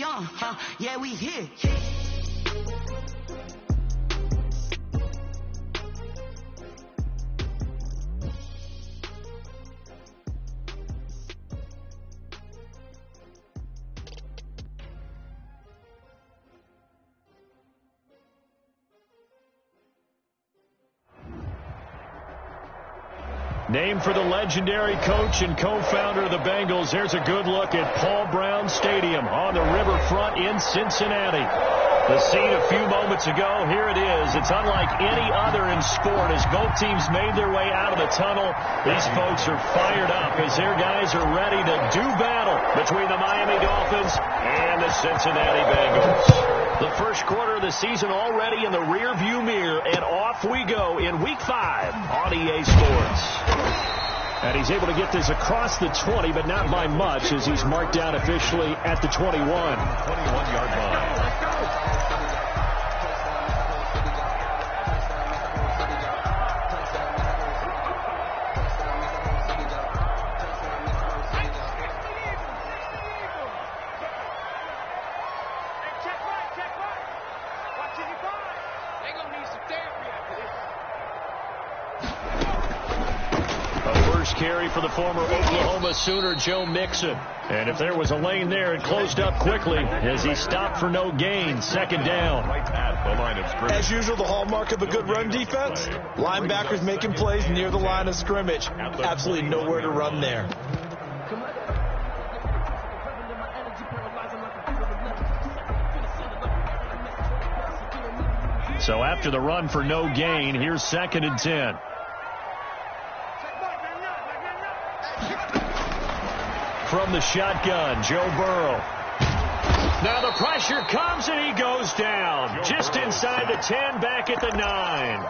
we on, huh? Yeah, we here. Named for the legendary coach and co-founder of the Bengals, here's a good look at Paul Brown Stadium on the riverfront in Cincinnati. The scene a few moments ago, here it is. It's unlike any other in sport as both teams made their way out of the tunnel. These folks are fired up as their guys are ready to do battle between the Miami Dolphins and the Cincinnati Bengals. The first quarter of the season already in the rear-view mirror, and off we go in Week 5 on EA Sports. And he's able to get this across the 20, but not by much, as he's marked down officially at the 21. 21-yard line. Carry for the former Oklahoma Sooner, Joe Mixon. And if there was a lane there, it closed up quickly as he stopped for no gain. Second down. Right at the line of scrimmage. As usual, the hallmark of a good run defense, linebackers making plays near the line of scrimmage. Absolutely nowhere to run there. So after the run for no gain, here's 2nd and 10. From the shotgun, Joe Burrow. Now the pressure comes and he goes down. Just inside the 10, back at the 9.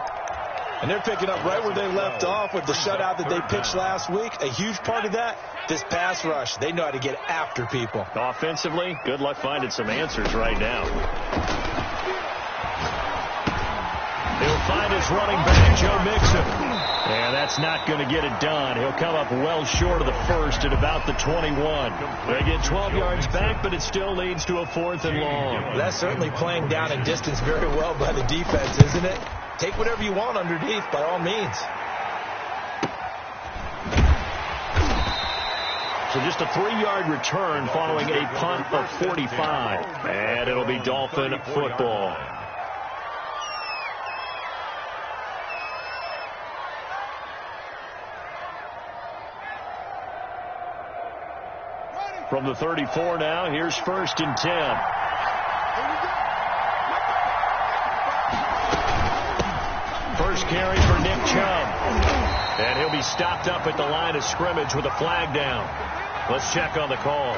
And they're picking up right where they left off with the shutout that they pitched last week. A huge part of that, this pass rush. They know how to get after people. Offensively, good luck finding some answers right now. He'll find his running back, Joe Mixon. And that's not going to get it done. He'll come up well short of the first at about the 21. They get 12 yards back, but it still leads to a 4th and long. That's certainly playing down in distance very well by the defense, isn't it? Take whatever you want underneath, by all means. So just a 3-yard return following a punt of 45. And it'll be Dolphin football. From the 34 now, here's 1st and 10. First carry for Nick Chubb. And he'll be stopped up at the line of scrimmage with a flag down. Let's check on the call.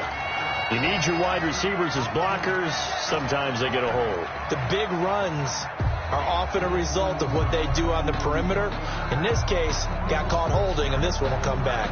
You need your wide receivers as blockers. Sometimes they get a hold. The big runs are often a result of what they do on the perimeter. In this case, got caught holding, and this one will come back.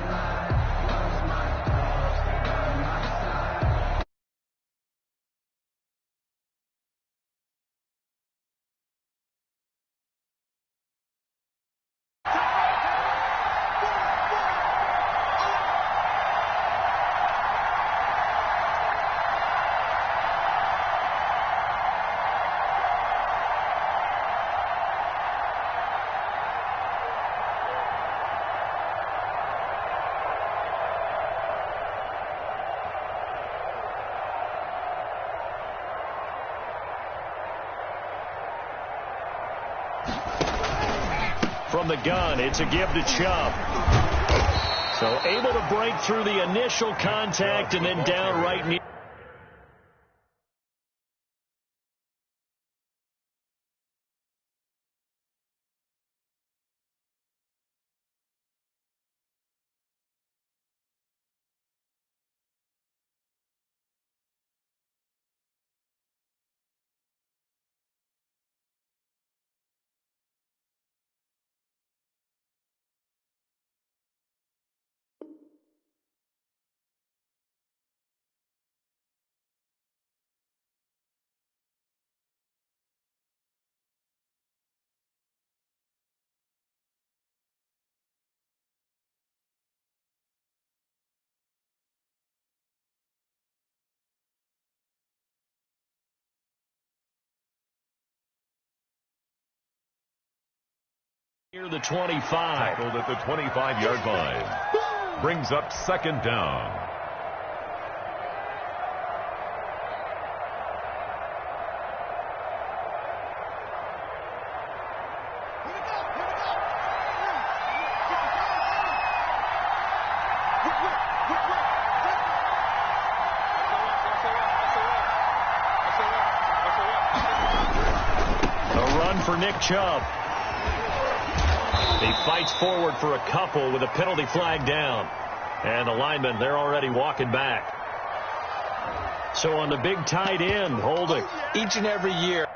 From the gun, it's a give to Chubb. So able to break through the initial contact and then down right near. near the 25. Tackled at the 25-yard line. Brings up second down. For Nick Chubb. He fights forward for a couple with a penalty flag down. And the linemen, they're already walking back. So on the big tight end, holding. Each and every year.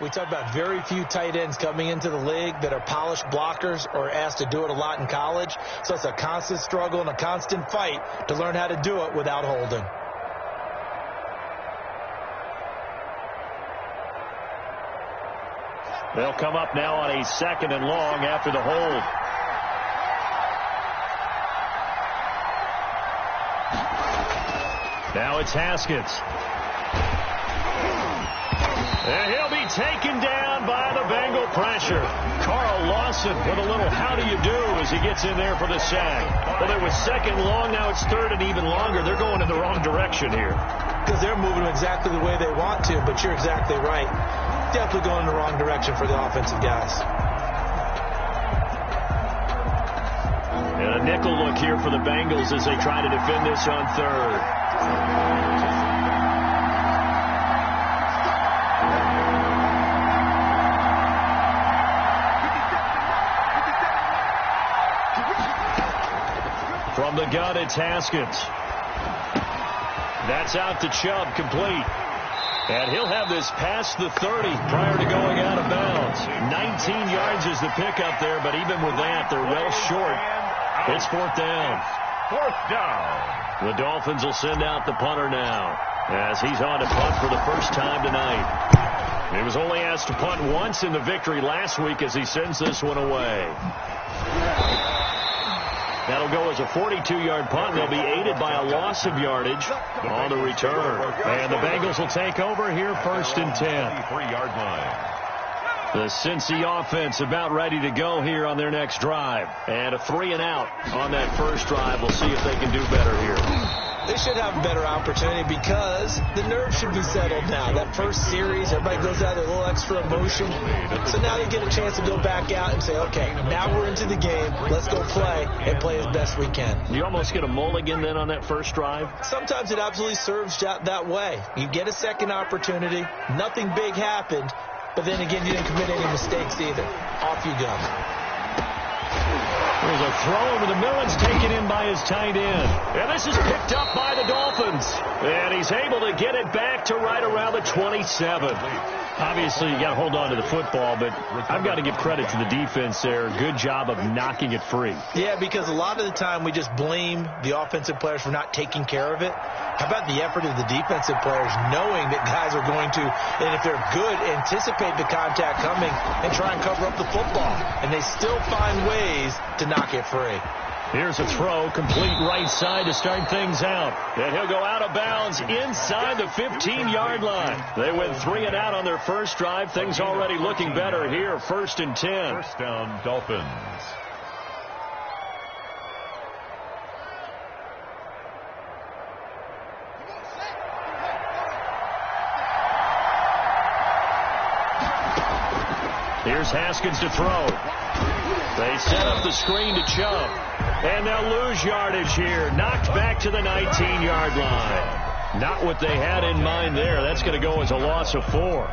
We talk about very few tight ends coming into the league that are polished blockers or asked to do it a lot in college. So it's a constant struggle and a constant fight to learn how to do it without holding. They'll come up now on a second and long after the hold. Now it's Haskins. And he'll be taken down by the Bengal pressure. Carl Lawson with a little how do you do as he gets in there for the sack. Well, it was second long. Now it's third and even longer. They're going in the wrong direction here. Because they're moving exactly the way they want to, but you're exactly right. Definitely going in the wrong direction for the offensive guys. And a nickel look here for the Bengals as they try to defend this on third. From the gun, it's Haskins. That's out to Chubb, complete. And he'll have this past the 30 prior to going out of bounds. 19 yards is the pickup there, but even with that, they're well short. It's fourth down. Fourth down. The Dolphins will send out the punter now as he's on to punt for the first time tonight. He was only asked to punt once in the victory last week as he sends this one away. That'll go as a 42-yard punt. They'll be aided by a loss of yardage on the return. And the Bengals will take over here first and 10. 3-yard line. The Cincy offense about ready to go here on their next drive. And a 3-and-out on that first drive. We'll see if they can do better here. They should have a better opportunity because the nerves should be settled now. That first series, everybody goes out with a little extra emotion. So now they get a chance to go back out and say, okay, now we're into the game. Let's go play and play as best we can. You almost get a mulligan then on that first drive? Sometimes it absolutely serves that way. You get a second opportunity. Nothing big happened. But then again, you didn't commit any mistakes either. Off you go. There's a throw over the middle. It's taken in by his tight end. And this is picked up by the Dolphins. And he's able to get it back to right around the 27. Obviously, you got to hold on to the football, but I've got to give credit to the defense there. Good job of knocking it free. Yeah, because a lot of the time we just blame the offensive players for not taking care of it. How about the effort of the defensive players knowing that guys are going to, and if they're good, anticipate the contact coming and try and cover up the football. And they still find ways to knock it free. Here's a throw, complete right side to start things out. And he'll go out of bounds inside the 15-yard line. They went 3 and out on their first drive. Things already looking better here, first and 10. First down, Dolphins. Here's Haskins to throw. They set up the screen to Chubb. And they'll lose yardage here. Knocked back to the 19-yard line. Not what they had in mind there. That's going to go as a loss of 4.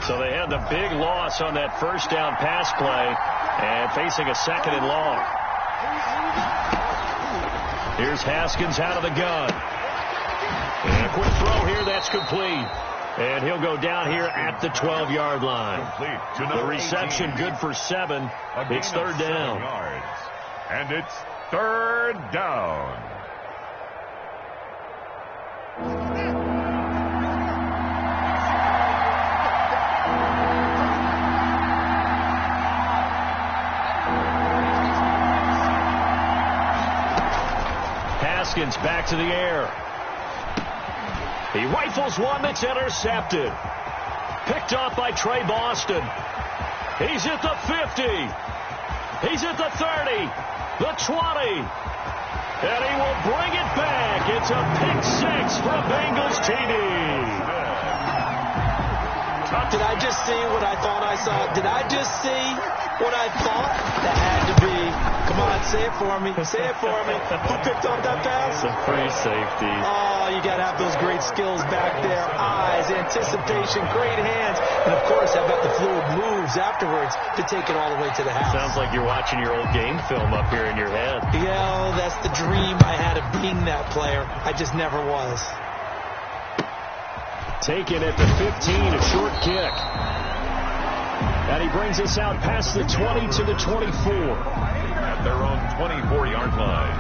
So they had the big loss on that first down pass play and facing a second and long. Here's Haskins out of the gun. And a quick throw here. That's complete. And he'll go down here at the 12-yard line. The reception good for 7. It's third down. And it's third down. Haskins back to the air. He rifles one that's intercepted. Picked off by Trey Boston. He's at the 50. He's at the 30. The 20. And he will bring it back. It's a pick 6 for Bengals TD. Did I just see what I thought I saw? Did I just see what I thought? That had to be. Come on, say it for me. Say it for me. Who picked up that pass? It's a free safety. Oh, you got to have those great skills back there. Eyes, anticipation, great hands. And, of course, how about the fluid moves afterwards to take it all the way to the house? Sounds like you're watching your old game film up here in your head. Yeah, that's the dream I had of being that player. I just never was. Taken at the 15, a short kick. And he brings us out past the 20 to the 24. At their own 24-yard line.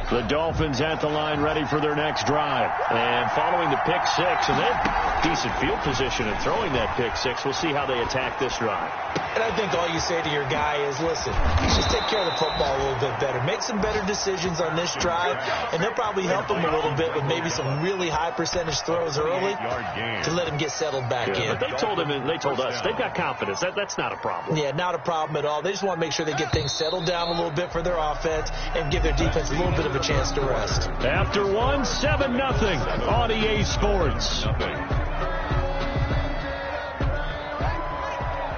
The Dolphins at the line ready for their next drive. And following the pick 6, and they have decent field position in throwing that pick 6. We'll see how they attack this drive. And I think all you say to your guy is, listen, just take care of the football a little bit better. Make some better decisions on this drive, and they'll probably help him a little bit with maybe some really high percentage throws early to let him get settled back in. But they told him, and they told us, they've got confidence. That's not a problem. Yeah, not a problem at all. They just want to make sure they get things settled down a little bit for their offense and give their defense a little bit of a chance to rest. After 1, 7-0 on EA Sports.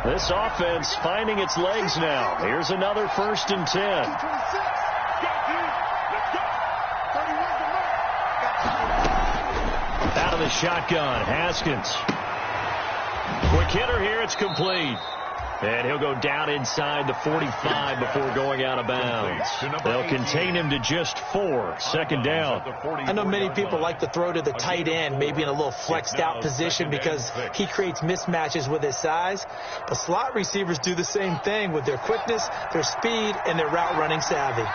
This offense finding its legs now. Here's another 1st and 10. Out of the shotgun, Haskins. Quick hitter here, it's complete. And he'll go down inside the 45 before going out of bounds. They'll contain him to just 4. Second down. I know many people like to throw to the tight end, maybe in a little flexed out position because he creates mismatches with his size. But slot receivers do the same thing with their quickness, their speed, and their route running savvy.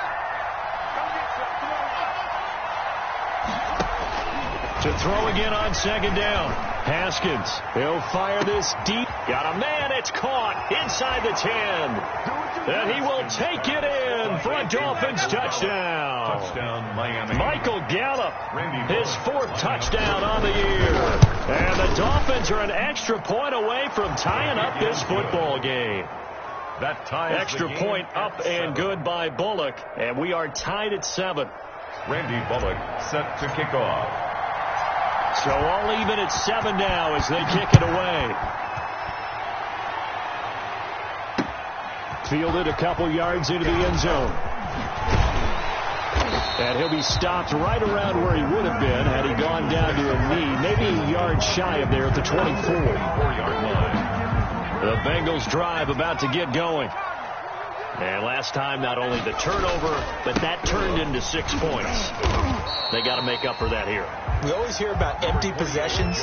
To throw again on second down. Haskins, he'll fire this deep. Got a man, it's caught inside the 10. And he will take it in for a Dolphins touchdown. Touchdown, Miami. Michael Gallup, his 4th touchdown on the year. And the Dolphins are an extra point away from tying up this football game. That ties extra the game point up and good by Bullock. And we are tied at 7. Randy Bullock set to kick off. So all even at 7 now as they kick it away. Fielded a couple yards into the end zone. And he'll be stopped right around where he would have been had he gone down to a knee, maybe a yard shy of there at the 24-yard line. The Bengals drive about to get going. And last time, not only the turnover, but that turned into 6 points. They got to make up for that here. We always hear about empty possessions,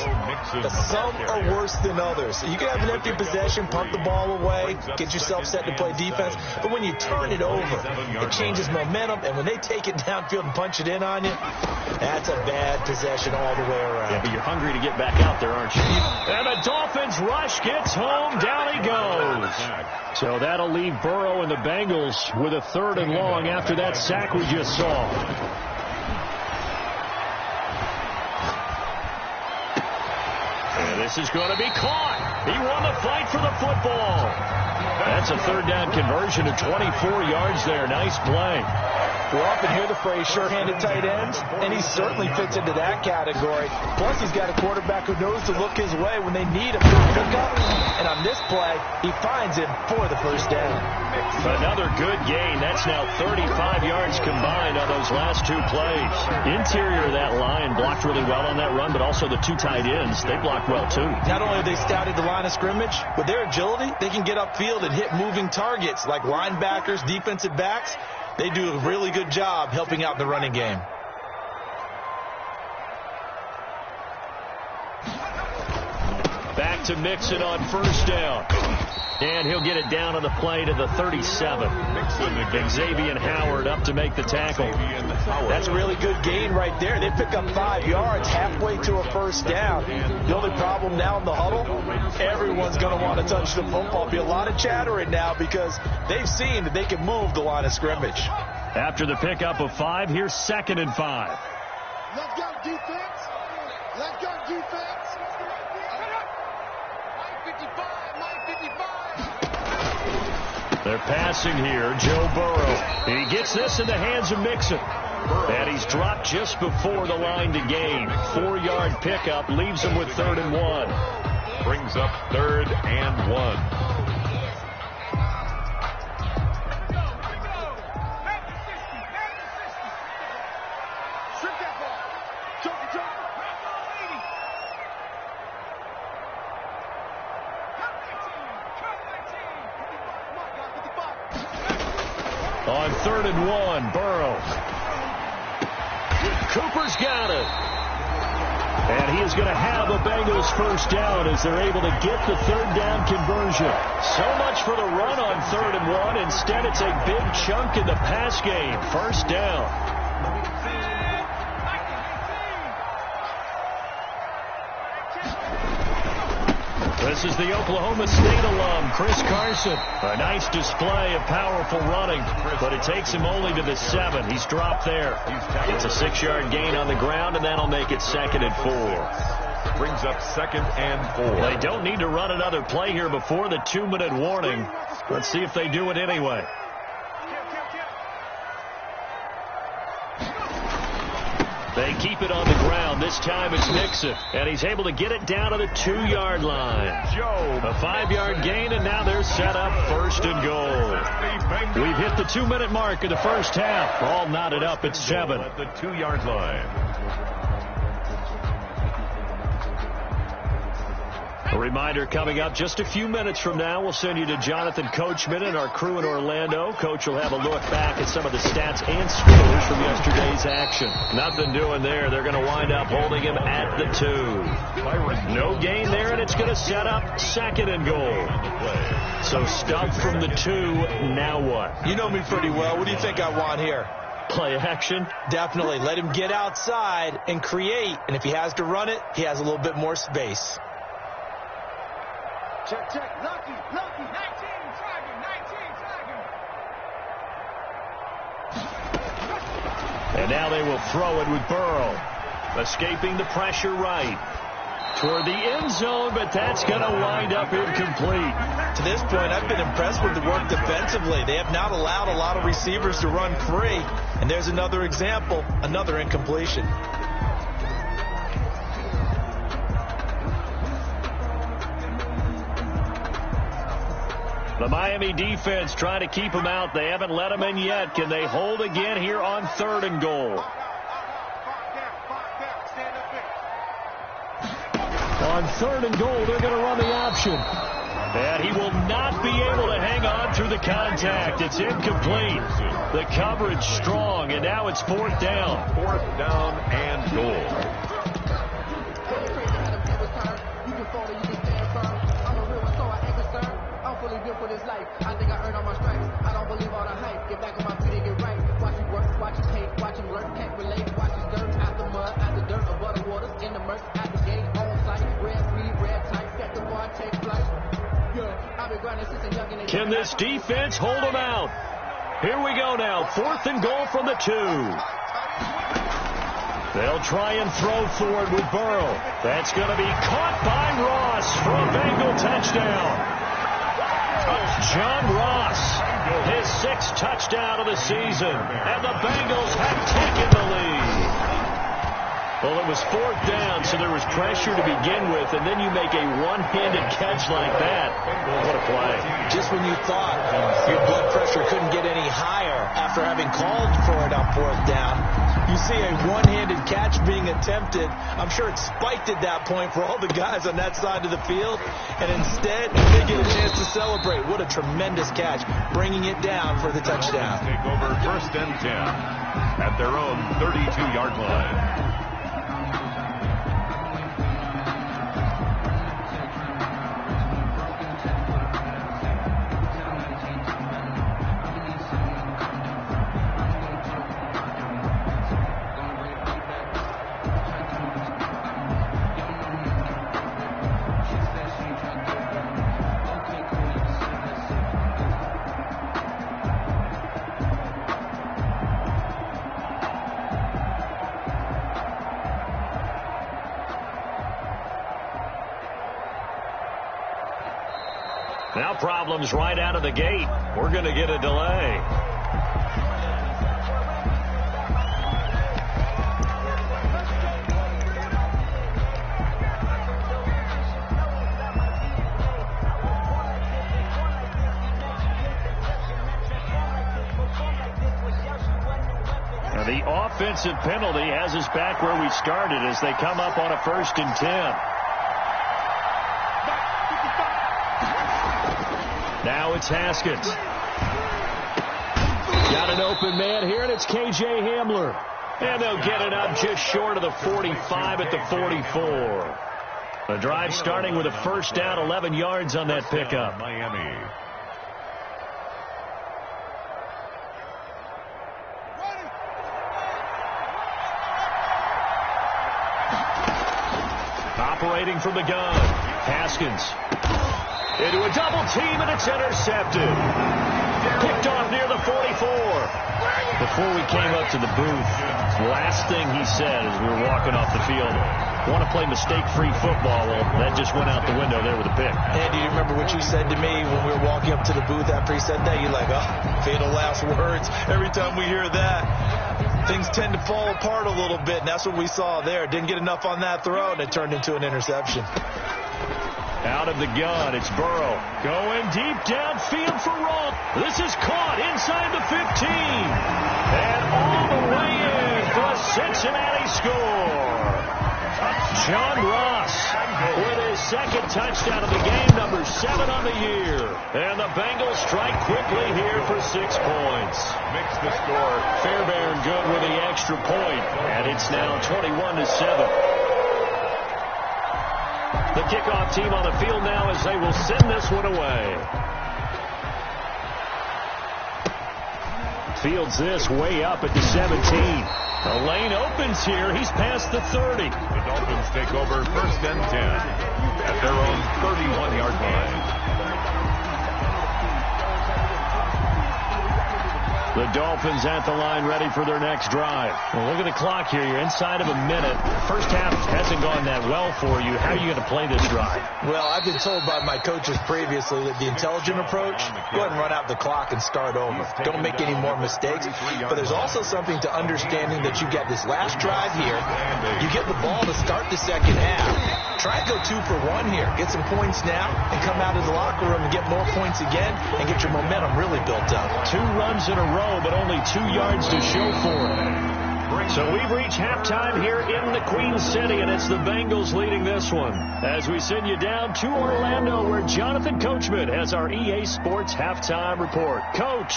but some are worse than others. You can have an empty possession, pump the ball away, get yourself set to play defense, but when you turn it over, it changes momentum, and when they take it downfield and punch it in on you, that's a bad possession all the way around. Yeah, but you're hungry to get back out there, aren't you? And the Dolphins rush gets home, down he goes. So that'll leave Burrow and the Bengals with a 3rd and long after that sack we just saw. And this is going to be caught. He won the fight for the football. That's a 3rd down conversion of 24 yards there. Nice play. We often hear the phrase sure-handed tight ends, and he certainly fits into that category. Plus, he's got a quarterback who knows to look his way when they need him to pick up. And on this play, he finds him for the first down. Another good gain. That's now 35 yards combined on those last two plays. Interior of that line blocked really well on that run, but also the two tight ends, they blocked well too. Not only have they scouted the line of scrimmage, with their agility, they can get upfield and hit moving targets like linebackers, defensive backs. They do a really good job helping out in the running game. Back to Mixon on first down. And he'll get it down on the play to the 37. Xavier Howard up to make the tackle. That's a really good gain right there. They pick up 5 yards halfway to a first down. The only problem now in the huddle, everyone's going to want to touch the football. Be a lot of chattering now because they've seen that they can move the line of scrimmage. After the pickup of 5, here's 2nd and 5. Let's go, defense. Let's go, defense. 955. They're passing here. Joe Burrow. He gets this in the hands of Mixon. And he's dropped just before the line to gain. 4-yard pickup leaves him with 3rd and 1. Brings up 3rd and 1. On 3rd and 1, Burrow. Cooper's got it. And he is going to have a Bengals first down as they're able to get the 3rd down conversion. So much for the run on 3rd and 1. Instead, it's a big chunk in the pass game. First down. This is the Oklahoma State alum, Chris Carson. A nice display of powerful running, but it takes him only to the 7. He's dropped there. It's a 6-yard gain on the ground, and that'll make it 2nd and 4. Brings up 2nd and 4. They don't need to run another play here before the 2-minute warning. Let's see if they do it anyway. They keep it on the ground. This time it's Mixon. And he's able to get it down to the 2-yard line. A 5-yard gain, and now they're set up 1st and goal. We've hit the 2-minute mark of the first half. All knotted up at 7. At the 2-yard line. A reminder coming up just a few minutes from now. We'll send you to Jonathan Coachman and our crew in Orlando. Coach will have a look back at some of the stats and scores from yesterday's action. Nothing doing there. They're going to wind up holding him at the 2. No gain there, and it's going to set up 2nd and goal. So stumped from the 2. Now what? You know me pretty well. What do you think I want here? Play action? Definitely. Let him get outside and create. And if he has to run it, he has a little bit more space. Check, check. Lucky. 19, tagging. And now they will throw it with Burrow. Escaping the pressure right. Toward the end zone, but that's going to wind up incomplete. To this point, I've been impressed with the work defensively. They have not allowed a lot of receivers to run free. And there's another example, another incompletion. The Miami defense trying to keep him out. They haven't let him in yet. Can they hold again here on 3rd and goal? On 3rd and goal, they're going to run the option. And he will not be able to hang on through the contact. It's incomplete. The coverage strong, and now it's 4th down. 4th down and goal. For this life, I think I earned all my stripes. I don't believe all the hype. Get back on my feet and get right. Watch him work, watch him hate, watch him learn, can't relate. Watch his dirt out the mud, out the dirt, above the waters, in the murk, out the gate, on site. Red weed, red tight, set the bar, take flight. Yeah, I've been grinding since a youngin'. Can this defense hold him out? Here we go now. 4th and goal from the 2. They'll try and throw forward with Burrow. That's going to be caught by Ross for a Bengal touchdown. John Ross His 6th touchdown of the season. And the Bengals have taken the lead. Well, it was 4th down, so there was pressure to begin with, and then you make a one-handed catch like that. What a play. Just when you thought your blood pressure couldn't get any higher after having called for it on 4th down, you see a one-handed catch being attempted. I'm sure it spiked at that point for all the guys on that side of the field, and instead they get a chance to celebrate. What a tremendous catch, bringing it down for the touchdown. Take over 1st and 10 at their own 32-yard line. Now problems right out of the gate. We're going to get a delay. Now the offensive penalty has us back where we started as they come up on a 1st and 10. Now it's Haskins. Got an open man here, and it's K.J. Hamler. And they'll get it up just short of the 45 at the 44. The drive starting with a 1st down, 11 yards on that pickup. Miami. Operating from the gun, Haskins. Into a double team, and it's intercepted. Picked off near the 44. Before we came up to the booth, last thing he said as we were walking off the field, want to play mistake-free football. Well, that just went out the window there with a pick. Andy, you remember what you said to me when we were walking up to the booth after he said that? You're like, oh, fatal last words. Every time we hear that, things tend to fall apart a little bit, and that's what we saw there. Didn't get enough on that throw, and it turned into an interception. Out of the gun, it's Burrow. Going deep downfield for Roll. This is caught inside the 15. And all the way in for a Cincinnati score. John Ross with his 2nd touchdown of the game, number 7 on the year. And the Bengals strike quickly here for 6 points. Makes the score. Fairbairn good with the extra point. And it's now 21-7. The kickoff team on the field now as they will send this one away. Fields this way up at the 17. The lane opens here. He's past the 30. The Dolphins take over 1st and 10 at their own 31-yard line. The Dolphins at the line ready for their next drive. Well, look at the clock here. You're inside of a minute. First half hasn't gone that well for you. How are you going to play this drive? Well, I've been told by my coaches previously that the intelligent approach, go ahead and run out the clock and start over. Don't make any more mistakes. But there's also something to understanding that you get this last drive here. You get the ball to start the 2nd half. Try and go 2 for 1 here. Get some points now and come out of the locker room and get more points again and get your momentum really built up. 2 runs in a row, but only 2 yards to show for it. So we've reached halftime here in the Queen City, and it's the Bengals leading this one. As we send you down to Orlando, where Jonathan Coachman has our EA Sports halftime report. Coach.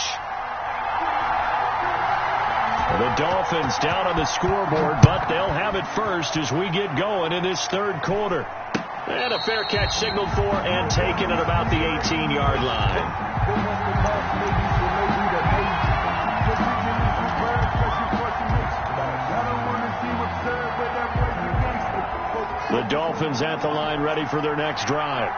The Dolphins down on the scoreboard, but they'll have it first as we get going in this 3rd quarter. And a fair catch signaled for and taken at about the 18-yard line. The Dolphins at the line ready for their next drive.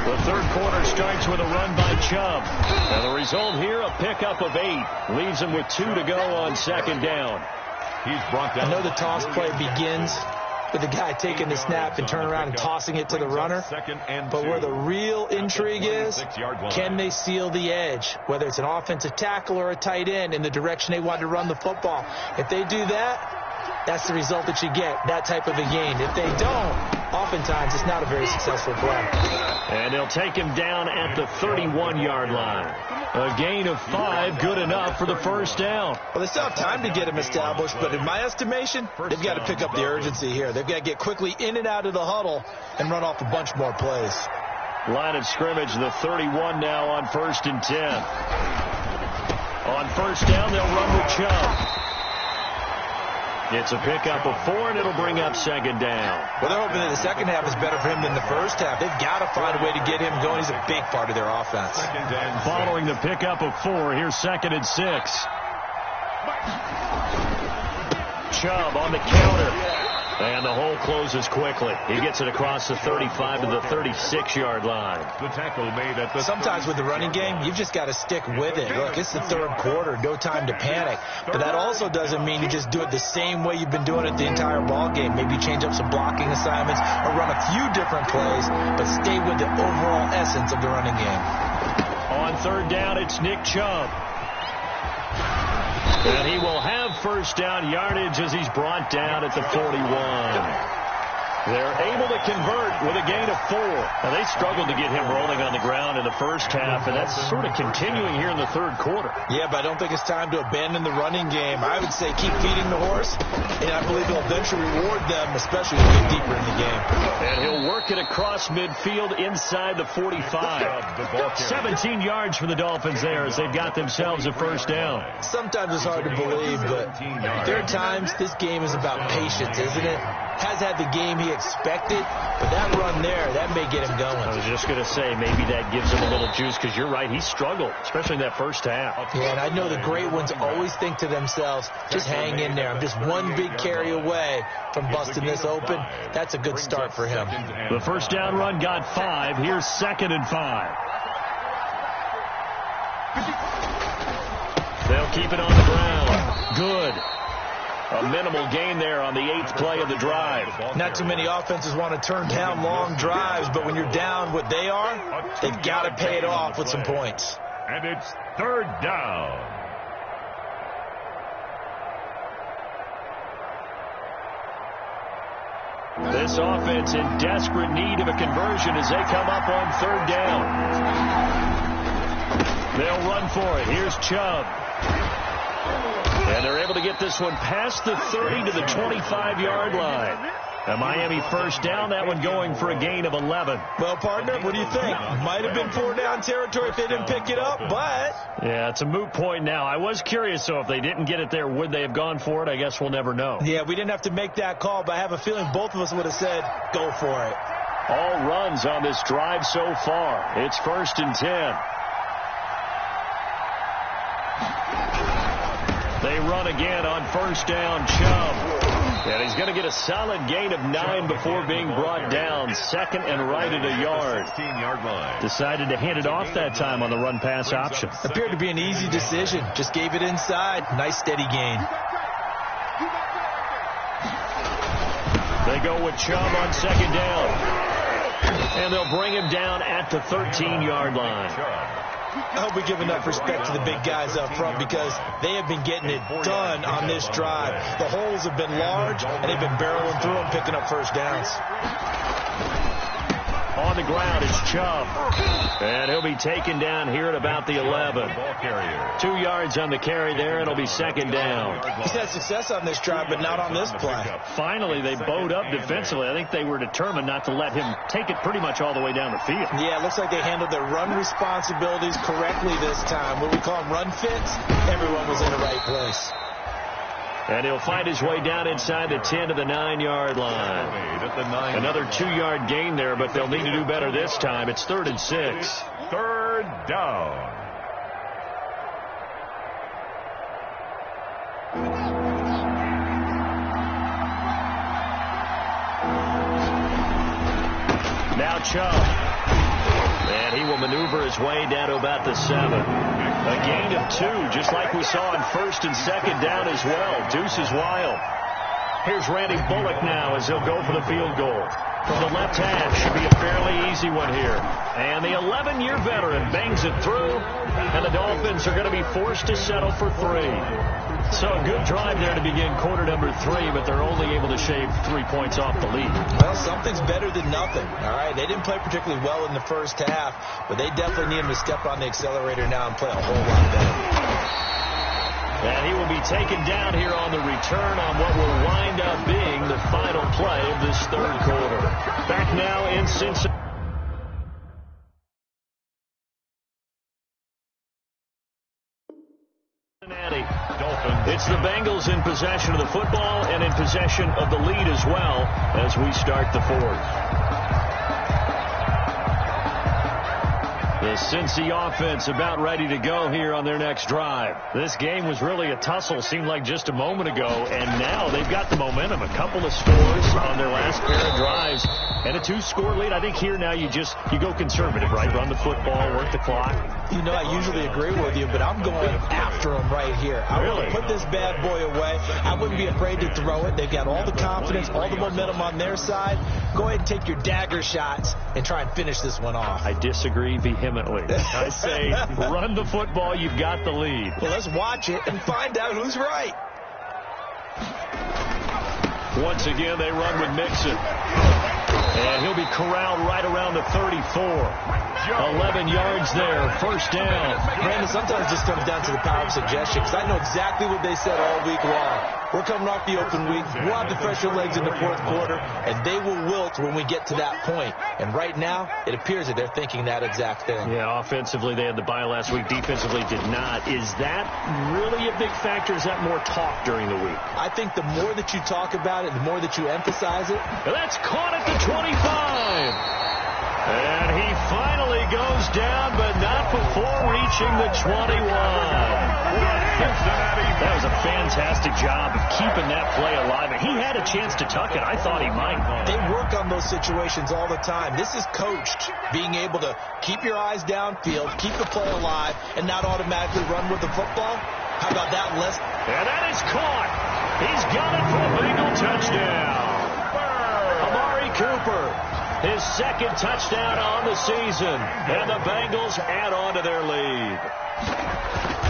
The 3rd quarter starts with a run by Chubb. And the result here, a pickup of 8. Leaves him with 2 to go on 2nd down. He's brought down. I know the toss play begins with the guy taking the snap and turning around and tossing it to the runner. But where the real intrigue is, can they seal the edge, whether it's an offensive tackle or a tight end, in the direction they want to run the football? If they do that, that's the result that you get, that type of a gain. If they don't, oftentimes it's not a very successful play. And they'll take him down at the 31-yard line. A gain of 5, good enough for the first down. Well, they still have time to get him established, but in my estimation, they've got to pick up the urgency here. They've got to get quickly in and out of the huddle and run off a bunch more plays. Line of scrimmage, the 31 now on 1st and 10. On first down, they'll run with Chubb. It's a pickup of 4, and it'll bring up 2nd down. Well, they're hoping that the second half is better for him than the first half. They've got to find a way to get him going. He's a big part of their offense. Following the pickup of 4, here's 2nd and 6. Chubb on the counter. And the hole closes quickly. He gets it across the 35 to the 36-yard line. The tackle made at the Sometimes with the running game, you've just got to stick with it. Look, it's the third quarter. No time to panic. But that also doesn't mean you just do it the same way you've been doing it the entire ball game. Maybe change up some blocking assignments or run a few different plays, but stay with the overall essence of the running game. On 3rd down, it's Nick Chubb. And he will have first down yardage as he's brought down at the 41. They're able to convert with a gain of 4. Now, they struggled to get him rolling on the ground in the first half, and that's sort of continuing here in the third quarter. Yeah, but I don't think it's time to abandon the running game. I would say keep feeding the horse, and I believe he'll eventually reward them, especially as we get deeper in the game. And he'll work it across midfield inside the 45. 17 yards for the Dolphins there as they've got themselves a first down. Sometimes it's hard to believe, but there are times this game is about patience, isn't it? Has had the game he expected, but that run there, that may get him going. I was just going to say, maybe that gives him a little juice, because you're right, he struggled, especially in that first half. Yeah, and I know the great ones always think to themselves, just hang in there. I'm just one big carry away from busting this open. That's a good start for him. The first down run got 5. Here's 2nd and 5. They'll keep it on the ground. Good. A minimal gain there on the 8th play of the drive. Not too many offenses want to turn down long drives, but when you're down what they are, they've got to pay it off with some points. And it's 3rd down. This offense in desperate need of a conversion as they come up on 3rd down. They'll run for it. Here's Chubb. And they're able to get this one past the 30 to the 25-yard line. A Miami first down, that one going for a gain of 11. Well, partner, what do you think? Might have been 4-down territory if they didn't pick it up, but... Yeah, it's a moot point now. I was curious, so if they didn't get it there, would they have gone for it? I guess we'll never know. Yeah, we didn't have to make that call, but I have a feeling both of us would have said, go for it. All runs on this drive so far. It's 1st and 10. They run again on first down, Chubb. And he's going to get a solid gain of 9 before being brought down. 2nd and right at a yard. 16-yard line. Decided to hand it off that time on the run-pass option. Appeared to be an easy decision. Just gave it inside. Nice steady gain. They go with Chubb on 2nd down. And they'll bring him down at the 13-yard line. I hope we give enough respect to the big guys up front because they have been getting it done on this drive. The holes have been large, and they've been barreling through them, picking up first downs. On the ground is Chubb. And he'll be taken down here at about the 11. 2 yards on the carry there, and it'll be 2nd down. He's had success on this drive, but not on this play. Finally, they bowed up defensively. I think they were determined not to let him take it pretty much all the way down the field. Yeah, it looks like they handled their run responsibilities correctly this time. What we call them run fits, everyone was in the right place. And he'll find his way down inside the 10 to the 9-yard line. Another 2-yard gain there, but they'll need to do better this time. It's 3rd and 6. 3rd down. Now Chubb. And he will maneuver his way down to about the 7. A gain of 2, just like we saw on 1st and 2nd down as well. Deuce is wild. Here's Randy Bullock now as he'll go for the field goal. From the left hash, should be a fairly easy one here. And the 11-year veteran bangs it through, and the Dolphins are going to be forced to settle for 3. So a good drive there to begin quarter number 3, but they're only able to shave 3 points off the lead. Well, something's better than nothing, all right? They didn't play particularly well in the first half, but they definitely need him to step on the accelerator now and play a whole lot better. And he will be taken down here on the return on what will wind up being the final play of this third quarter. Back now in Cincinnati. It's the Bengals in possession of the football and in possession of the lead as well as we start the fourth. The Cincy offense about ready to go here on their next drive. This game was really a tussle, seemed like just a moment ago, and now they've got the momentum. A couple of scores on their last pair of drives and a 2-score lead. I think here now you go conservative, right? Run the football, work the clock. You know, I usually agree with you, but I'm going after him right here. I want to put this bad boy away. I wouldn't be afraid to throw it. They've got all the confidence, all the momentum on their side. Go ahead and take your dagger shots and try and finish this one off. I disagree vehemently. I say run the football. You've got the lead. Well, let's watch it and find out who's right. Once again, they run with Mixon. And he'll be corralled right around the 34. 11 yards there, first down. Brandon, sometimes this comes down to the power of suggestion, because I know exactly what they said all week long. We're coming off the open week. We'll have the fresher legs in the fourth quarter, and they will wilt when we get to that point. And right now, it appears that they're thinking that exact thing. Yeah, offensively, they had the bye last week. Defensively, did not. Is that really a big factor? Is that more talk during the week? I think the more that you talk about it, the more that you emphasize it. That's caught at the 25. And he finally goes down, but not before reaching the 21. That was a fantastic job of keeping that play alive. And he had a chance to tuck it. I thought he might. They work on those situations all the time. This is coached, being able to keep your eyes downfield, keep the play alive, and not automatically run with the football. How about that, Les? And that is caught. He's got it for a Bengal touchdown. Amari Cooper, his second touchdown on the season. And the Bengals add on to their lead.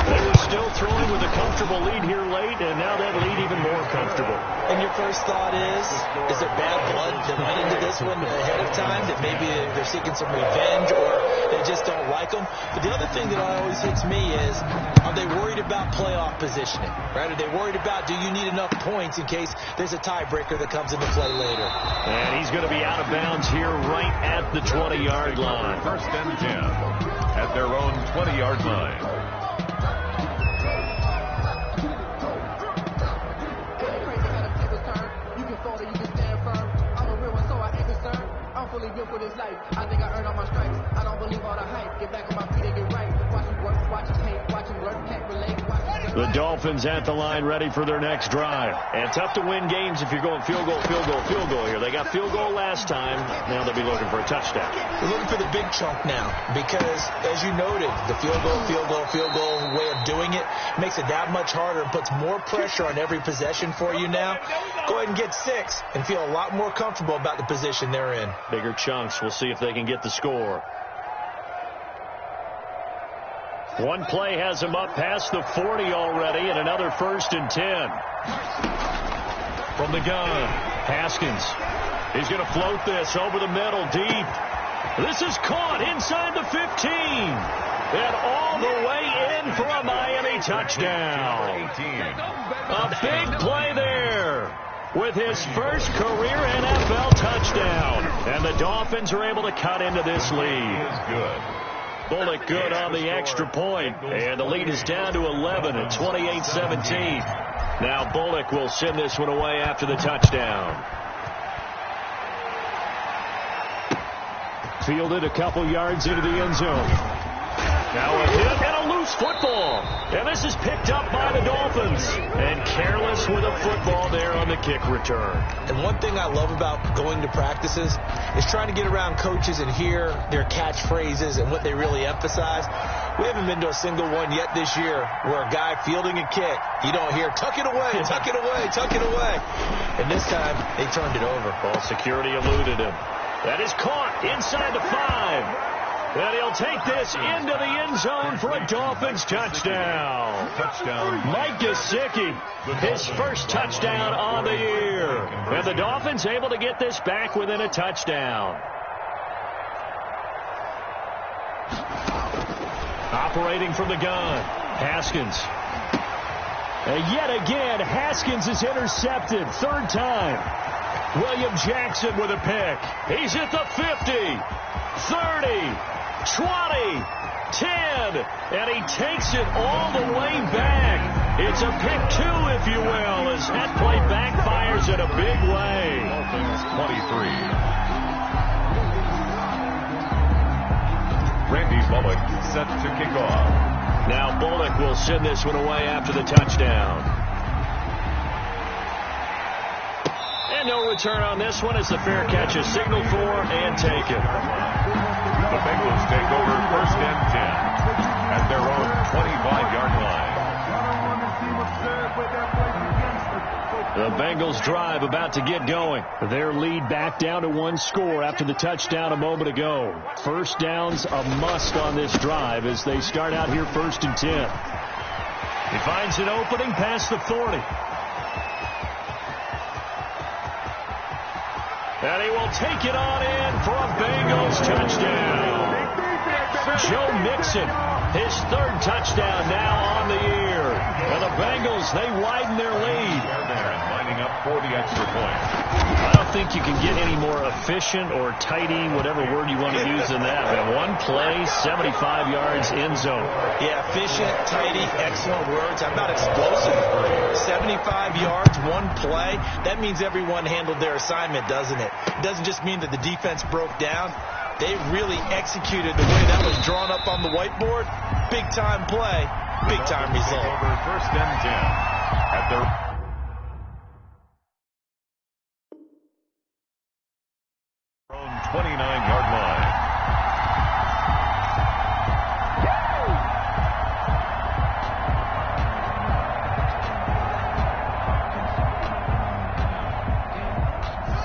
They were still throwing with a comfortable lead here late, and now that lead even more comfortable. And your first thought is it bad blood that went into this one ahead of time, that maybe they're seeking some revenge or they just don't like them? But the other thing that always hits me is, are they worried about playoff positioning? Right? Are they worried about, do you need enough points in case there's a tiebreaker that comes into play later? And he's going to be out of bounds here right at the 20-yard line. First and 10 at their own 20-yard line. For this life, I think I earned all my stripes. I don't believe all the hype. Get back on my feet and get right. Watch him work, watch him hate, watch him learn, can't relate. The Dolphins at the line ready for their next drive. And tough to win games if you're going field goal here. They got field goal last time. Now they'll be looking for a touchdown. They're looking for the big chunk now because, as you noted, the field goal way of doing it makes it that much harder and puts more pressure on every possession for you now. Go ahead and get 6 and feel a lot more comfortable about the position they're in. Bigger chunks. We'll see if they can get the score. One play has him up past the 40 already, and another first and 10. From the gun, Haskins. He's going to float this over the middle, deep. This is caught inside the 15. And all the way in for a Miami touchdown. A big play there with his first career NFL touchdown. And the Dolphins are able to cut into this lead. Good. Bullock good on the extra point, and the lead is down to 11 at 28-17. Now Bullock will send this one away after the touchdown. Fielded a couple yards into the end zone. Now a hit and a loose football. And this is picked up by the Dolphins. And careless with a football there on the kick return. And one thing I love about going to practices is trying to get around coaches and hear their catchphrases and what they really emphasize. We haven't been to a single one yet this year where a guy fielding a kick, you don't hear, tuck it away, tuck it away, tuck it away. and this time they turned it over. Ball security eluded him. That is caught inside the 5. And he'll take this into the end zone for a Dolphins touchdown. Mike Gesicki, his first touchdown on the year. And the Dolphins able to get this back within a touchdown. Operating from the gun, Haskins. And yet again, Haskins is intercepted. Third time. William Jackson with a pick. He's at the 50, 30, 20, 10, and he takes it all the way back. It's a pick 2, if you will, as that play backfires in a big way. Dolphins 23. Randy Bullock set to kick off. Now Bullock will send this one away after the touchdown. And no return on this one as the fair catch is signaled for and taken. The Bengals take over 1st and 10 at their own 25-yard line. The Bengals drive about to get going. Their lead back down to 1 score after the touchdown a moment ago. First down's a must on this drive as they start out here 1st and 10. He finds an opening past the 40. And he will take it on in for a Bengals touchdown. Joe Mixon, his 3rd touchdown now on the year. And the Bengals, they widen their lead. Lining up for the extra point. I don't think you can get any more efficient or tidy, whatever word you want to use in that. But one play, 75 yards, end zone. Yeah, efficient, tidy, excellent words. How about explosive? 75 yards, one play. That means everyone handled their assignment, doesn't it? It doesn't just mean that the defense broke down. They really executed the way that was drawn up on the whiteboard. Big-time play, big-time result. Over 1st and 10 at their 29-yard line.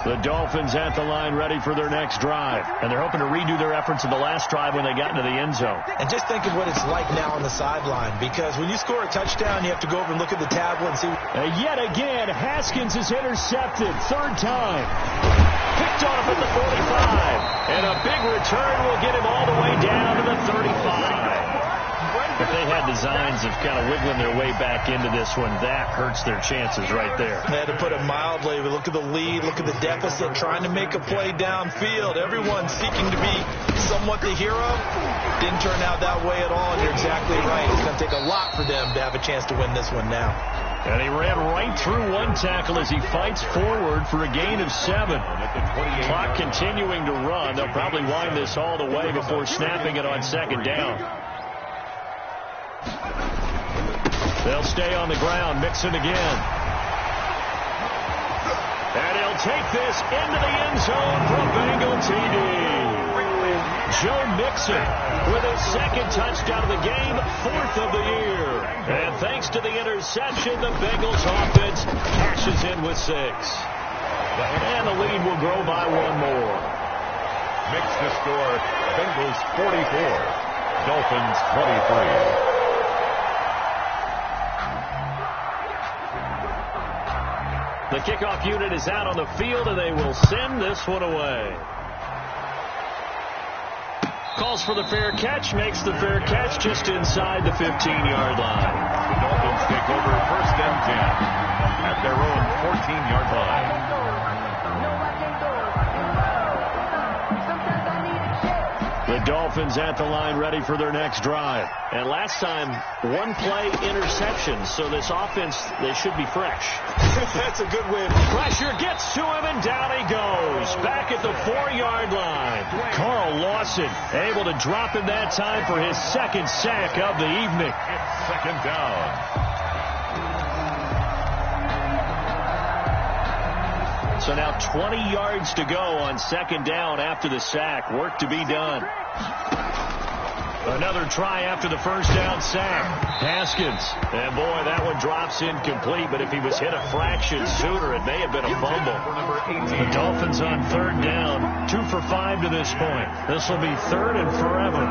The Dolphins at the line ready for their next drive. And they're hoping to redo their efforts in the last drive when they got into the end zone. And just think of what it's like now on the sideline, because when you score a touchdown, you have to go over and look at the tablet and see. Yet again, Haskins is intercepted. 3rd time. Picked off at the 45. And a big return will get him all the way down to the 35. If they had designs of kind of wiggling their way back into this one, that hurts their chances right there. They had to put it mildly. Look at the lead, look at the deficit, trying to make a play downfield. Everyone seeking to be somewhat the hero. Didn't turn out that way at all, and you're exactly right. It's going to take a lot for them to have a chance to win this one now. And he ran right through one tackle as he fights forward for a gain of 7. Clock continuing to run. They'll probably wind this all the way before snapping it on 2nd down. They'll stay on the ground. Mixon again. And he'll take this into the end zone for a Bengal TD. Joe Mixon with his 2nd touchdown of the game, 4th of the year. And thanks to the interception, the Bengals offense cashes in with 6. And the lead will grow by 1 more. Mix the score. Bengals 44. Dolphins 23. The kickoff unit is out on the field, and they will send this one away. Calls for the fair catch, makes the fair catch just inside the 15-yard line. The Dolphins take over 1st and 10 at their own 14-yard line. The Dolphins at the line ready for their next drive. And last time, 1 play interception, so this offense, they should be fresh. That's a good win. Pressure gets to him, and down he goes. Back at the 4-yard line. Carl Lawson able to drop him that time for his 2nd sack of the evening. It's 2nd down. So now 20 yards to go on 2nd down after the sack. Work to be done. Another try after the first down sack. Haskins. And, boy, that one drops incomplete, but if he was hit a fraction sooner, it may have been a fumble. The Dolphins on third down, 2 for 5 to this point. This will be third and forever.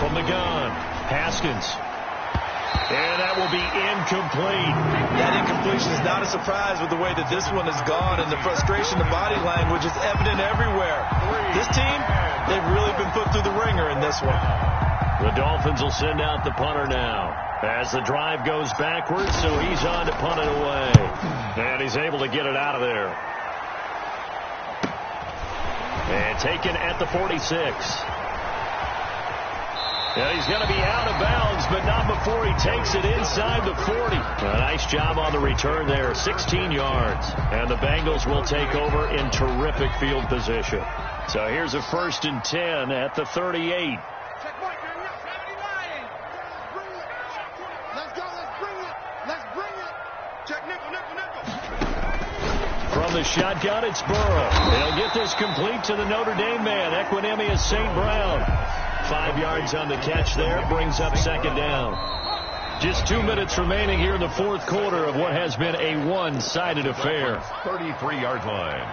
From the gun, Haskins. And that will be incomplete. That incompletion is not a surprise with the way that this one has gone, and the frustration, the body language is evident everywhere. This team, they've really been put through the ringer in this one. The Dolphins will send out the punter now as the drive goes backwards, so he's on to punt it away. And he's able to get it out of there. And taken at the 46. Yeah, he's going to be out of bounds, but not before he takes it inside the 40. A nice job on the return there, 16 yards. And the Bengals will take over in terrific field position. So here's a 1st and 10 at the 38. From the shotgun, it's Burrow. They'll get this complete to the Notre Dame man, Equanimeous St. Brown. 5 yards on the catch there, brings up 2nd down. Just 2 minutes remaining here in the 4th quarter of what has been a one-sided affair. 33-yard line.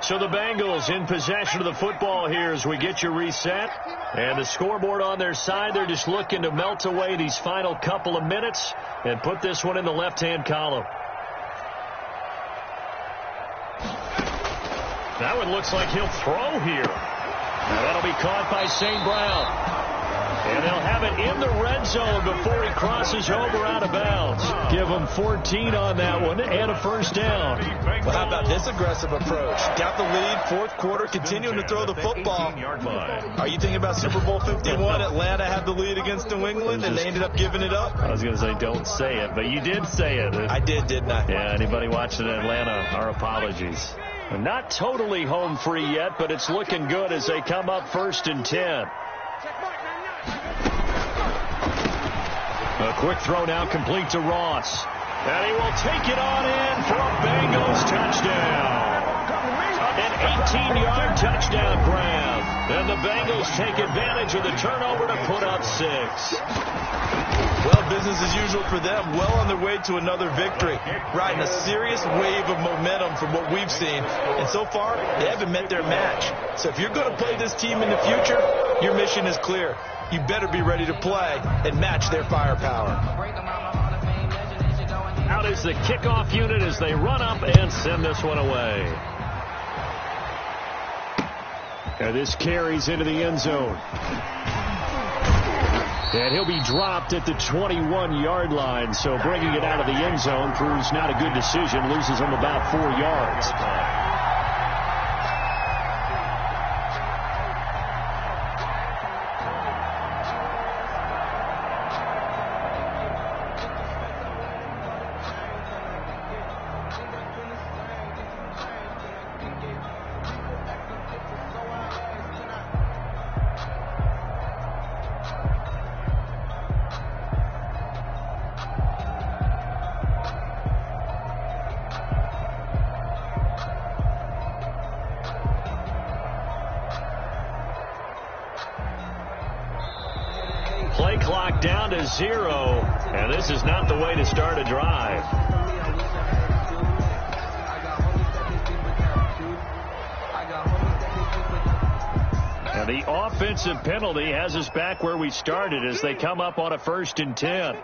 So the Bengals in possession of the football here as we get you reset. And the scoreboard on their side, they're just looking to melt away these final couple of minutes and put this one in the left-hand column. That one looks like he'll throw here. And that'll be caught by St. Brown. And they'll have it in the red zone before he crosses over out of bounds. Give him 14 on that one and a 1st down. Well, how about this aggressive approach? Got the lead, 4th quarter, continuing to throw the football. Are you thinking about Super Bowl 51? Atlanta had the lead against New England, and they ended up giving it up? I was going to say don't say it, but you did say it. I did, didn't I? Yeah, anybody watching Atlanta, our apologies. Not totally home free yet, but it's looking good as they come up 1st and 10. A quick throw now complete to Ross. And he will take it on in for a Bengals touchdown. An 18-yard touchdown grab. And the Bengals take advantage of the turnover to put up 6. Well, business as usual for them. Well on their way to another victory. Riding a serious wave of momentum from what we've seen. And so far, they haven't met their match. So if you're going to play this team in the future, your mission is clear. You better be ready to play and match their firepower. Out is the kickoff unit as they run up and send this one away. And this carries into the end zone. And he'll be dropped at the 21-yard line. So bringing it out of the end zone proves not a good decision. Loses him about 4 yards. Play clock down to 0, and this is not the way to start a drive. And the offensive penalty has us back where we started as they come up on a 1st and 10.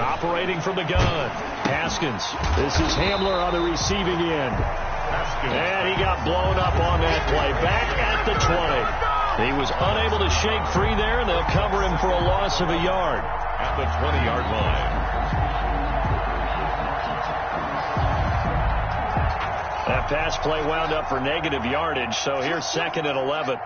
Operating from the gun, Haskins. This is Hamler on the receiving end. And he got blown up on that play. Back at the 20. He was unable to shake free there, and they'll cover him for a loss of a yard. At the 20-yard line. That pass play wound up for negative yardage, so here's 2nd and 11.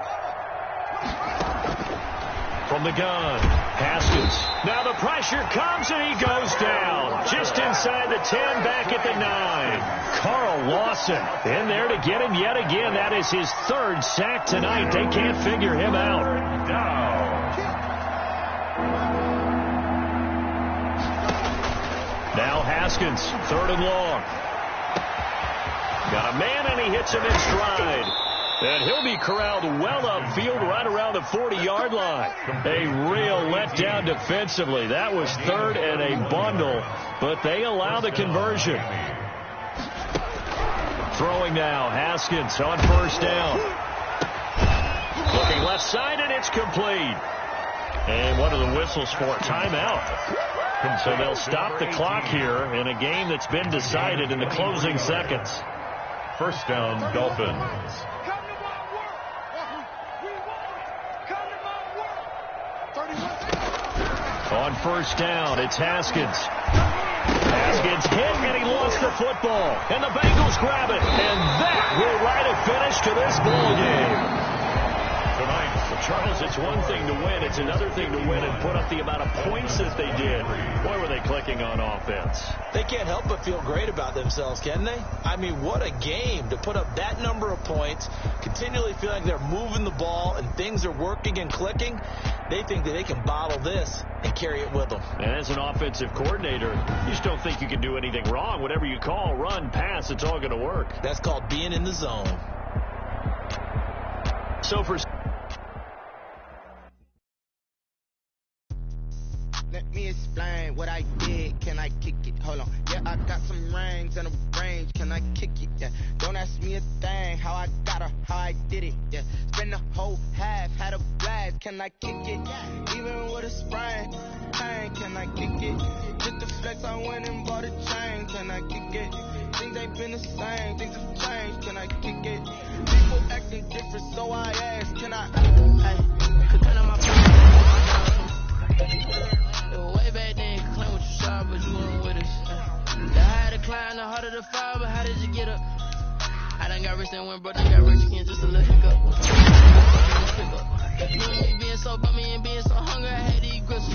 From the gun, Haskins. Now the pressure comes, and he goes down. Just inside the 10, back at the 9. Carl Lawson in there to get him yet again. That is his 3rd sack tonight. They can't figure him out. Haskins, 3rd and long. Got a man, and he hits him in stride. And he'll be corralled well upfield right around the 40-yard line. A real letdown defensively. That was 3rd and a bundle, but they allow the conversion. Throwing now, Haskins on 1st down. Looking left side, and it's complete. And what are the whistles for? Timeout. And so they'll stop the clock here in a game that's been decided in the closing seconds. 1st down, Dolphins. On 1st down, it's Haskins. Haskins hit, and he lost the football. And the Bengals grab it. And that will write a finish to this ball game. Tonight, Charles, it's one thing to win. It's another thing to win and put up the amount of points that they did. Boy, were they clicking on offense. They can't help but feel great about themselves, can they? I mean, what a game to put up that number of points, continually feel like they're moving the ball and things are working and clicking. They think that they can bottle this and carry it with them. And as an offensive coordinator, you just don't think you can do anything wrong. Whatever you call, run, pass, it's all going to work. That's called being in the zone. So for... Let me explain what I did. Can I kick it? Hold on. Yeah, I got some rings and a range. Can I kick it? Yeah. Don't ask me a thing. How I got her, how I did it. Yeah. Spend the whole half, had a blast. Can I kick it? Even with a sprain. Pain. Can I kick it? Just the flex, I went and bought a chain. Can I kick it? Things ain't been the same. Things have changed. Can I kick it? People acting different, so I ask. Can I? Hey, could turn on my way back then, claim what you saw, but you weren't with us. The higher the climb, the harder the fall, but how did you get up? I done got rich and went broke, done got rich again, just a little hiccup. You and me being so bummy and being so hungry, I had to eat grits.